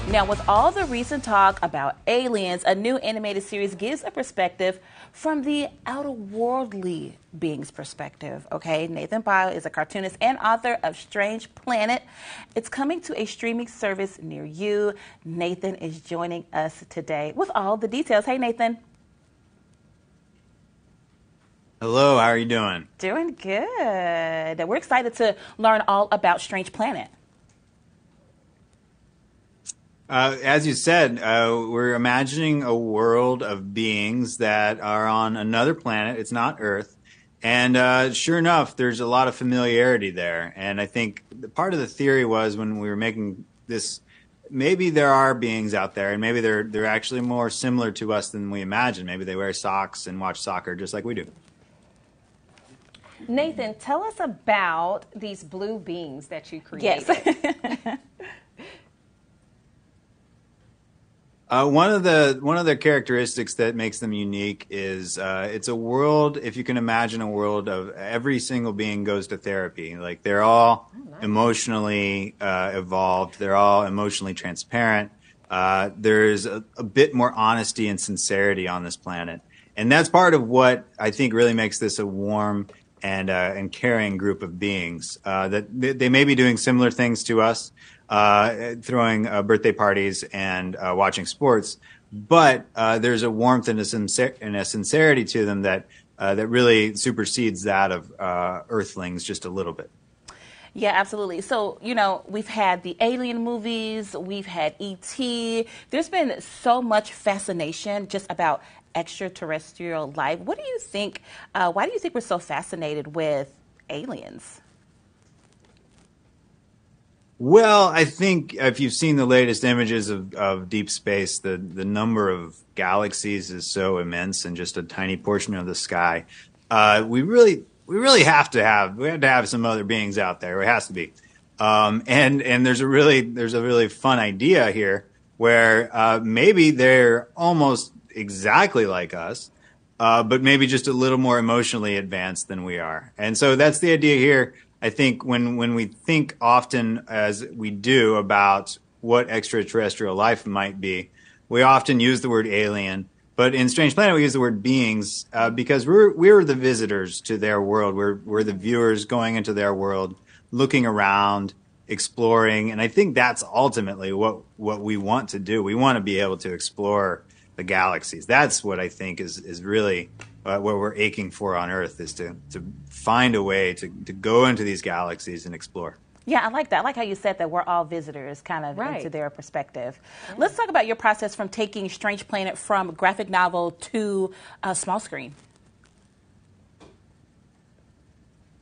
Now, with all the recent talk about aliens, a new animated series gives a perspective from the outer-worldly being's perspective, okay? Nathan Pyle is a cartoonist and author of Strange Planet. It's coming to a streaming service near you. Nathan is joining us today with all the details. Hey, Nathan. Hello, how are you doing? Doing good. We're excited to learn all about Strange Planet. As you said, we're imagining a world of beings that are on another planet. It's not Earth. And sure enough, there's a lot of familiarity there. And I think part of the theory was when we were making this, maybe there are beings out there, and maybe they're actually more similar to us than we imagine. Maybe they wear socks and watch soccer just like we do. Nathan, tell us about these blue beings that you created. Yes. One of the characteristics that makes them unique is it's a world, if you can imagine a world of every single being goes to therapy. Like they're all emotionally evolved. They're all emotionally transparent. There's a bit more honesty and sincerity on this planet. And that's part of what I think really makes this a warm and caring group of beings. That they may be doing similar things to us, throwing birthday parties and watching sports, but there's a warmth and a sincerity to them that really supersedes that of Earthlings just a little bit. Yeah, absolutely. So, you know, we've had the Alien movies, we've had E.T. There's been so much fascination just about extraterrestrial life. What do you think, why do you think we're so fascinated with aliens? Well, I think if you've seen the latest images of deep space, the number of galaxies is so immense and just a tiny portion of the sky. We really have to have some other beings out there. It has to be. And there's a really fun idea here where maybe they're almost exactly like us, but maybe just a little more emotionally advanced than we are. And so that's the idea here. I think when we think often as we do about what extraterrestrial life might be, we often use the word alien. But in Strange Planet, we use the word beings because we're the visitors to their world. We're the viewers going into their world, looking around, exploring. And I think that's ultimately what we want to do. We want to be able to explore the galaxies. That's what I think is really what we're aching for on Earth, is to find a way to go into these galaxies and explore. Yeah, I like that. I like how you said that we're all visitors kind of into their perspective. Yeah. Let's talk about your process from taking Strange Planet from graphic novel to small screen.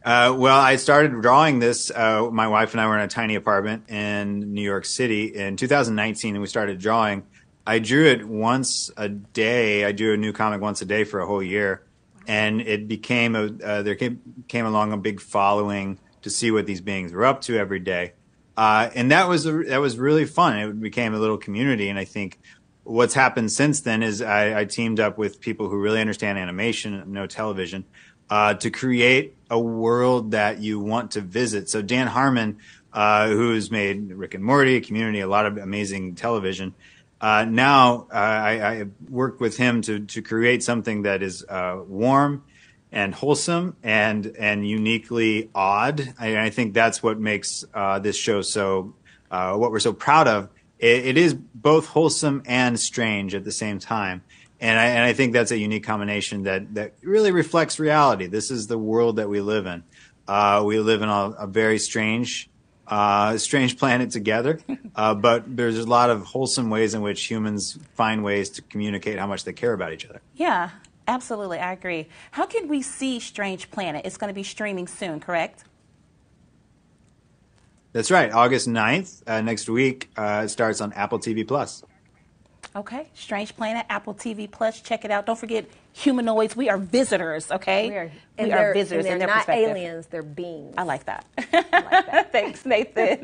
Well, I started drawing this. My wife and I were in a tiny apartment in New York City in 2019, and we started drawing. I drew it once a day. I drew a new comic once a day for a whole year, and it became there came along a big following to see what these beings were up to every day, and that was really fun. It became a little community, and I think what's happened since then is I teamed up with people who really understand animation, know television, to create a world that you want to visit. So Dan Harmon, who's made Rick and Morty, Community, a lot of amazing television. Now I worked with him to create something that is warm and wholesome and uniquely odd. I think that's what makes this show so what we're so proud of. It is both wholesome and strange at the same time, and I think that's a unique combination that really reflects reality. This is the world that we live in. We live in a very strange planet together, but there's a lot of wholesome ways in which humans find ways to communicate how much they care about each other. Yeah, absolutely. I agree. How can we see Strange Planet? It's going to be streaming soon, correct? That's right. August 9th, next week, it starts on Apple TV+. Okay. Strange Planet, Apple TV+. Check it out. Don't forget humanoids. We are visitors, okay? We are visitors in their perspective. They're not aliens. They're beings. I like that. I like that. Thanks, Nathan.